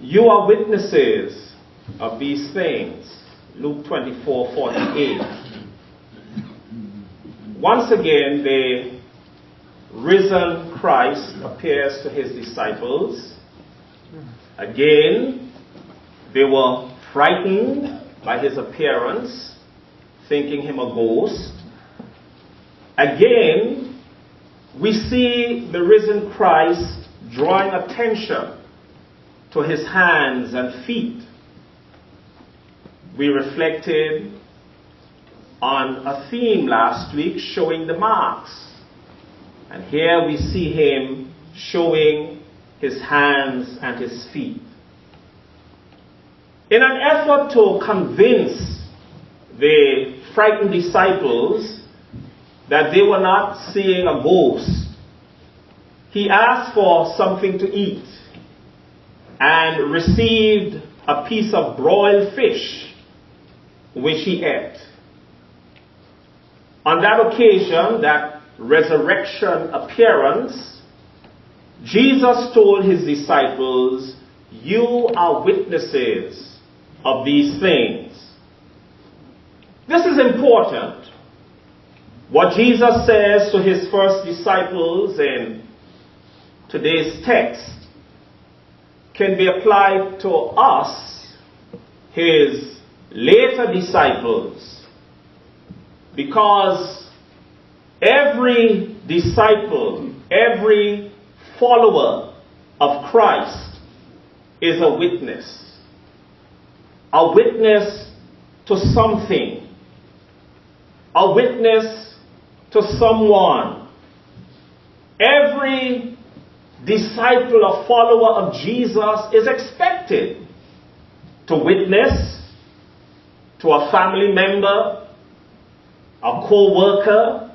You are witnesses of these things. Luke 24:48. Once again, the risen Christ appears to his disciples. Again, they were frightened by his appearance, thinking him a ghost. Again, we see the risen Christ drawing attention to his hands and feet. We reflected on a theme last week showing the marks. And here we see him showing his hands and his feet. In an effort to convince the frightened disciples that they were not seeing a ghost, he asked for something to eat and received a piece of broiled fish, which he ate. On that occasion, that resurrection appearance, Jesus told his disciples, "You are witnesses of these things." This is important. What Jesus says to his first disciples in today's text can be applied to us, his later disciples, because every disciple, every follower of Christ is a witness to something, a witness to someone. Every disciple or follower of Jesus is expected to witness to a family member, a co-worker,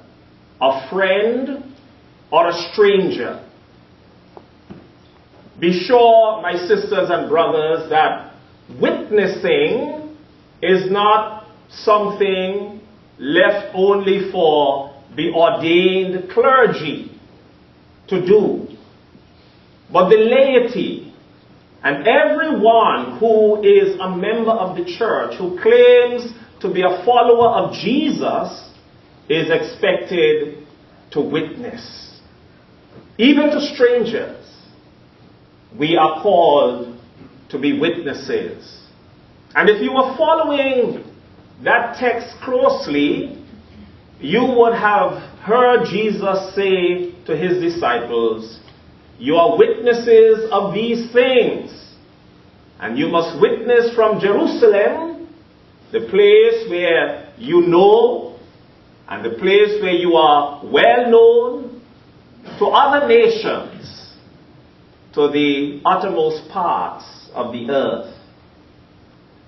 a friend, or a stranger. Be sure, my sisters and brothers, that witnessing is not something left only for the ordained clergy to do, but the laity and everyone who is a member of the church, who claims to be a follower of Jesus, is expected to witness. Even to strangers, we are called to be witnesses. And if you were following that text closely, you would have heard Jesus say to his disciples, "You are witnesses of these things, and you must witness from Jerusalem, the place where you know, and the place where you are well known, to other nations, to the uttermost parts of the earth."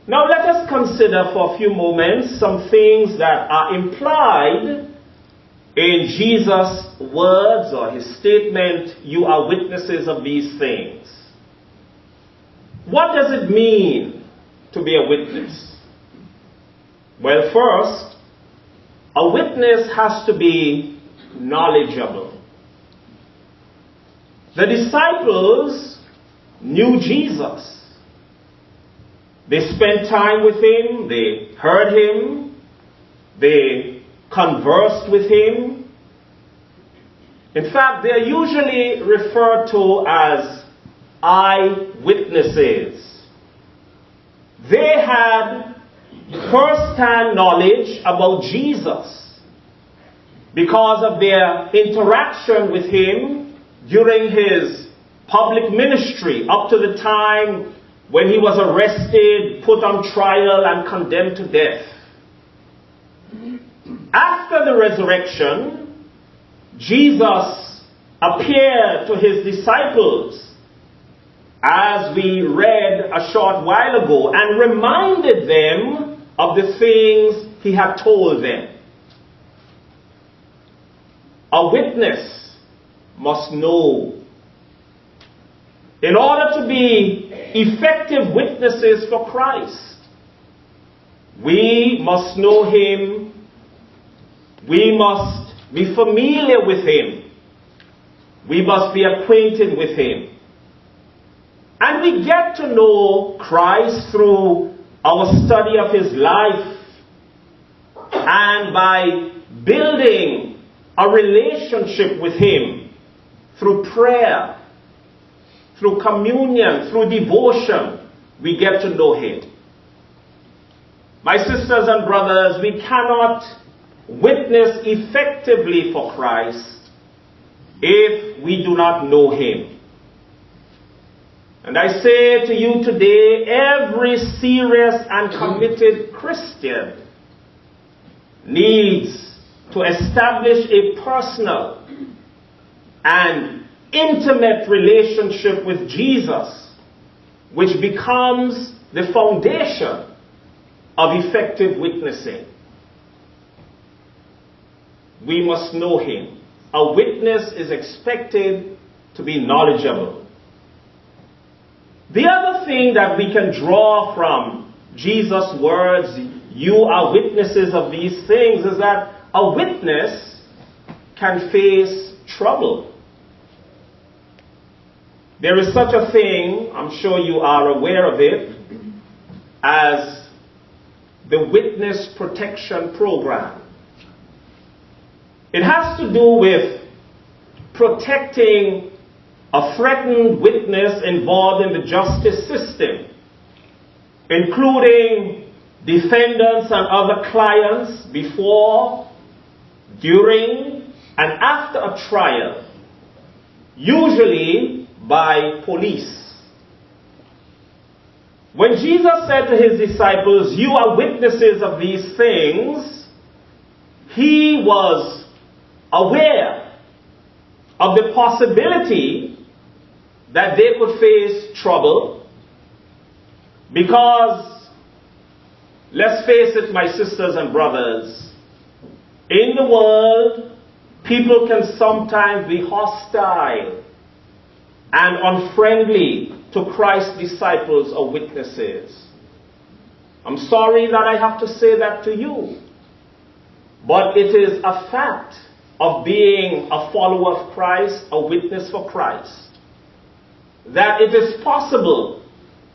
Now let us consider for a few moments some things that are implied in Jesus' words or his statement, "You are witnesses of these things." What does it mean to be a witness? Well, first, a witness has to be knowledgeable. The disciples knew Jesus. They spent time with him, they heard him, they conversed with him. In fact, they are usually referred to as eyewitnesses. They had first-hand knowledge about Jesus because of their interaction with him during his public ministry up to the time when he was arrested, put on trial, and condemned to death. After the resurrection, Jesus appeared to his disciples, as we read a short while ago, and reminded them of the things he had told them. A witness must know. In order to be effective witnesses for Christ, we must know him. We must be familiar with him. We must be acquainted with him. And we get to know Christ through our study of his life and by building a relationship with him through prayer, through communion, through devotion. We get to know him. My sisters and brothers, we cannot witness effectively for Christ if we do not know him. And I say to you today, every serious and committed Christian needs to establish a personal and intimate relationship with Jesus, which becomes the foundation of effective witnessing. We must know him. A witness is expected to be knowledgeable. The other thing that we can draw from Jesus' words, you are witnesses of these things, is that a witness can face trouble. There is such a thing, I'm sure you are aware of it, as the Witness Protection Program. It has to do with protecting a threatened witness involved in the justice system, including defendants and other clients before, during, and after a trial, usually by police. When Jesus said to his disciples, you are witnesses of these things, he was aware of the possibility that they could face trouble, because, let's face it, my sisters and brothers, in the world, people can sometimes be hostile and unfriendly to Christ's disciples or witnesses. I'm sorry that I have to say that to you, but it is a fact of being a follower of Christ, a witness for Christ, that it is possible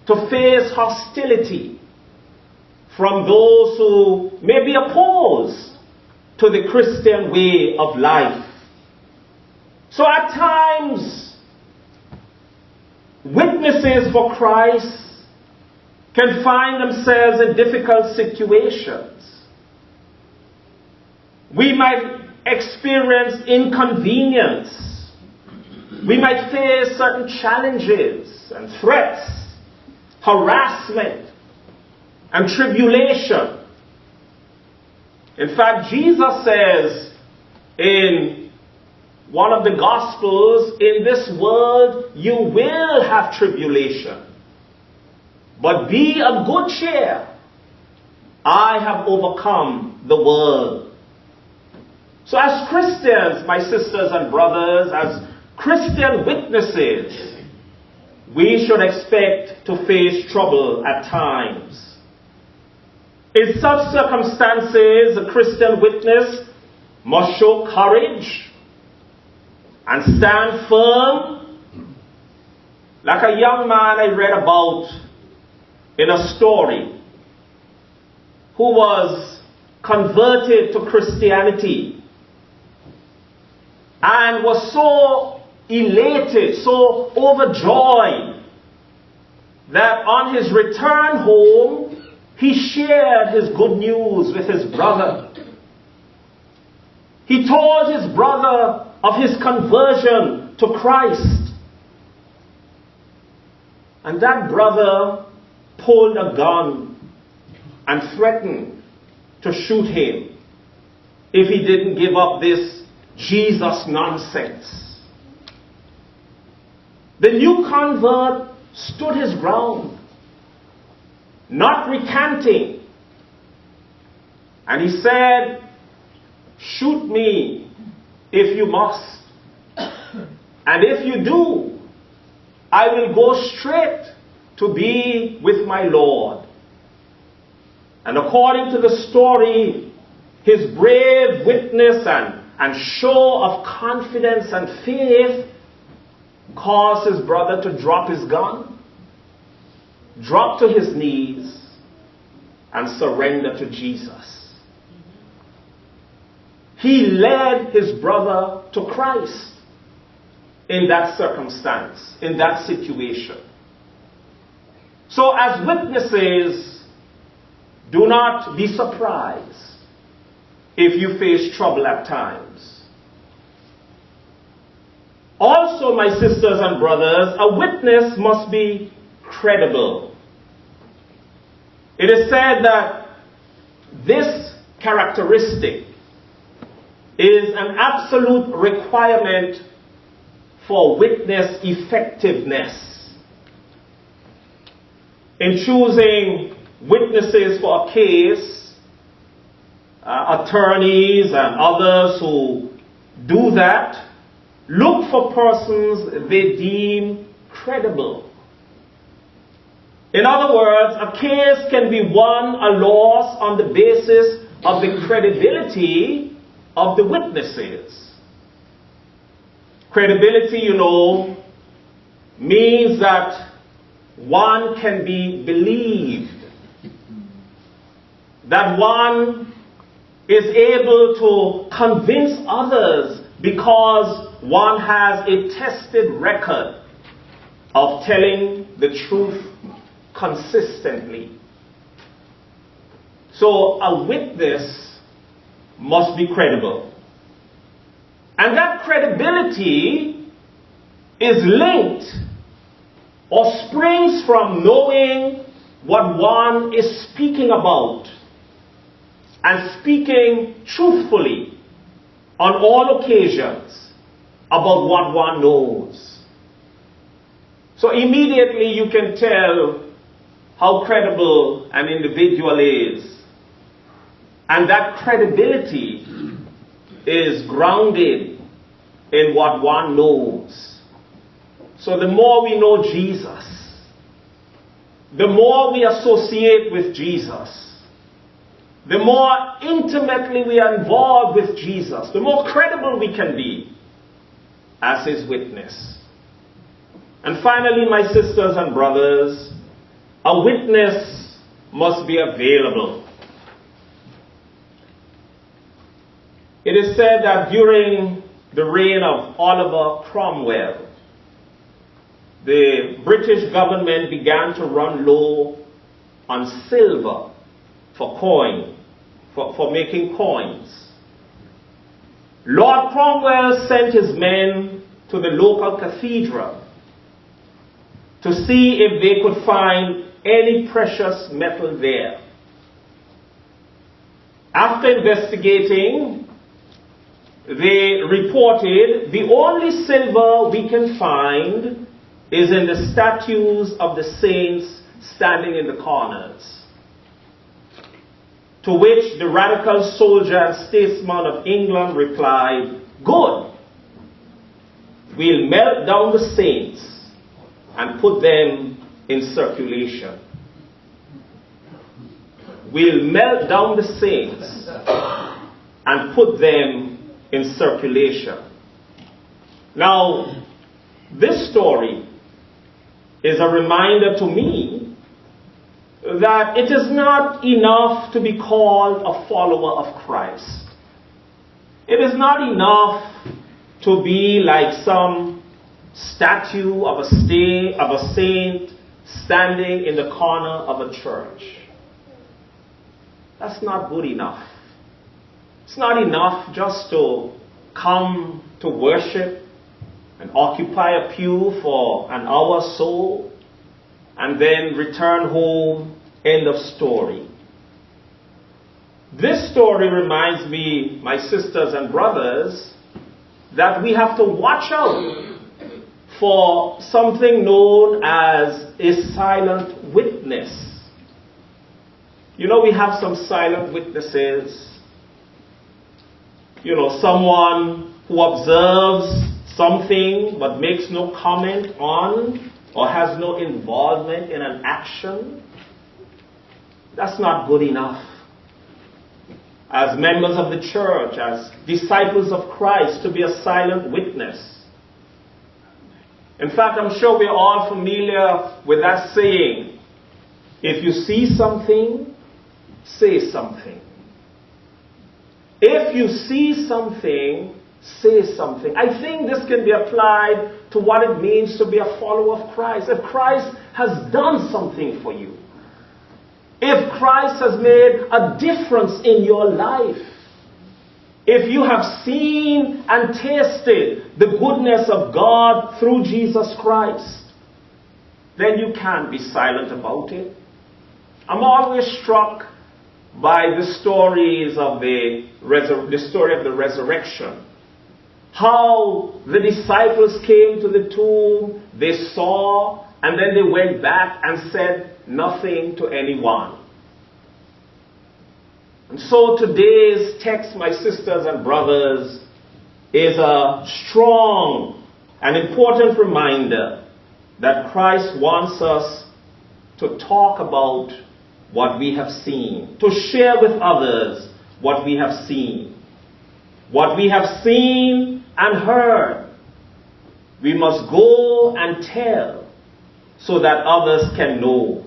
to face hostility from those who may be opposed to the Christian way of life. So at times, witnesses for Christ can find themselves in difficult situations. We might experience inconvenience. We might face certain challenges and threats, harassment, and tribulation. In fact, Jesus says in one of the Gospels, in this world you will have tribulation, but be of good cheer. I have overcome the world. So as Christians, my sisters and brothers, as Christian witnesses, we should expect to face trouble at times. In such circumstances, a Christian witness must show courage and stand firm, like a young man I read about in a story who was converted to Christianity and was so elated, so overjoyed, that on his return home, he shared his good news with his brother. He told his brother of his conversion to Christ. And that brother pulled a gun and threatened to shoot him if he didn't give up this Jesus nonsense. The new convert stood his ground, not recanting. And he said, shoot me if you must. And if you do, I will go straight to be with my Lord. And according to the story, his brave witness and show of confidence and faith caused his brother to drop his gun drop to his knees and surrender to Jesus. He led his brother to Christ in that circumstance, in that situation. So as witnesses, do not be surprised if you face trouble at times. Also, my sisters and brothers, a witness must be credible. It is said that this characteristic is an absolute requirement for witness effectiveness. In choosing witnesses for a case, attorneys and others who do that, look for persons they deem credible. In other words, a case can be won or lost on the basis of the credibility of the witnesses. Credibility, means that one can be believed, that one is able to convince others because one has a tested record of telling the truth consistently. So a witness must be credible. And that credibility is linked or springs from knowing what one is speaking about and speaking truthfully on all occasions about what one knows. So immediately you can tell how credible an individual is. And that credibility is grounded in what one knows. So the more we know Jesus, the more we associate with Jesus, the more intimately we are involved with Jesus, the more credible we can be as his witness. And finally, my sisters and brothers, a witness must be available. It is said that during the reign of Oliver Cromwell, the British government began to run low on silver for for making coins. Lord Cromwell sent his men to the local cathedral to see if they could find any precious metal there. After investigating, they reported the only silver we can find is in the statues of the saints standing in the corners. To which the radical soldier and statesman of England replied, "Good. We'll melt down the saints and put them in circulation." We'll melt down the saints and put them in circulation. Now, this story is a reminder to me that it is not enough to be called a follower of Christ. It is not enough to be like some statue of a saint standing in the corner of a church. That's not good enough. It's not enough just to come to worship and occupy a pew for an hour or so and then return home, end of story. This story reminds me, my sisters and brothers, that we have to watch out for something known as a silent witness. We have some silent witnesses. Someone who observes something but makes no comment on or has no involvement in an action. That's not good enough. As members of the church, as disciples of Christ, to be a silent witness. In fact, I'm sure we're all familiar with that saying, If you see something, say something. If you see something, say something. I think this can be applied to what it means to be a follower of Christ. If Christ has done something for you, if Christ has made a difference in your life, if you have seen and tasted the goodness of God through Jesus Christ, then you can't be silent about it. I'm always struck by the stories of the story of the resurrection. How the disciples came to the tomb, they saw, and then they went back and said nothing to anyone. And so today's text, my sisters and brothers, is a strong and important reminder that Christ wants us to talk about what we have seen, to share with others what we have seen. What we have seen and heard, we must go and tell so that others can know.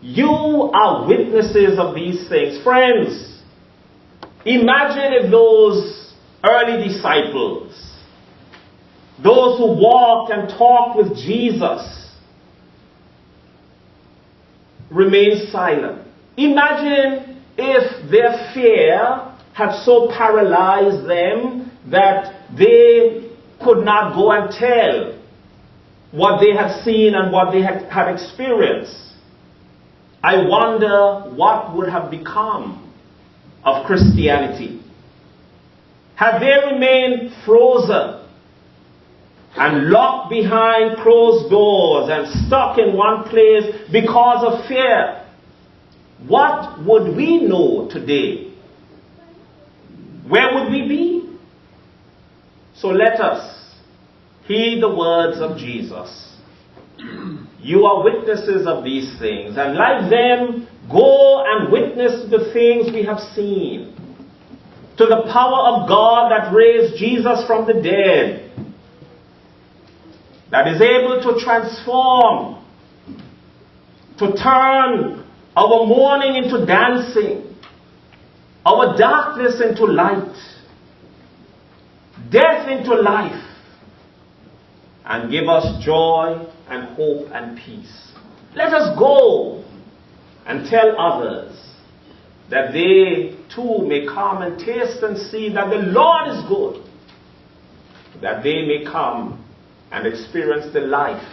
You are witnesses of these things. Friends, imagine if those early disciples, those who walked and talked with Jesus, remained silent. Imagine if their fear had so paralyzed them that they could not go and tell what they had seen and what they had experienced. I wonder what would have become of Christianity. Had they remained frozen and locked behind closed doors and stuck in one place because of fear, what would we know today? Where would we be? So let us heed the words of Jesus. You are witnesses of these things, and like them, go and witness the things we have seen. To the power of God that raised Jesus from the dead, that is able to transform, to turn our mourning into dancing, our darkness into light, death into life, and give us joy and hope and peace. Let us go and tell others that they too may come and taste and see that the Lord is good, that they may come and experience the life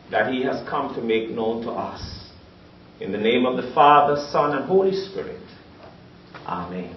that He has come to make known to us. In the name of the Father, Son, and Holy Spirit. Amen.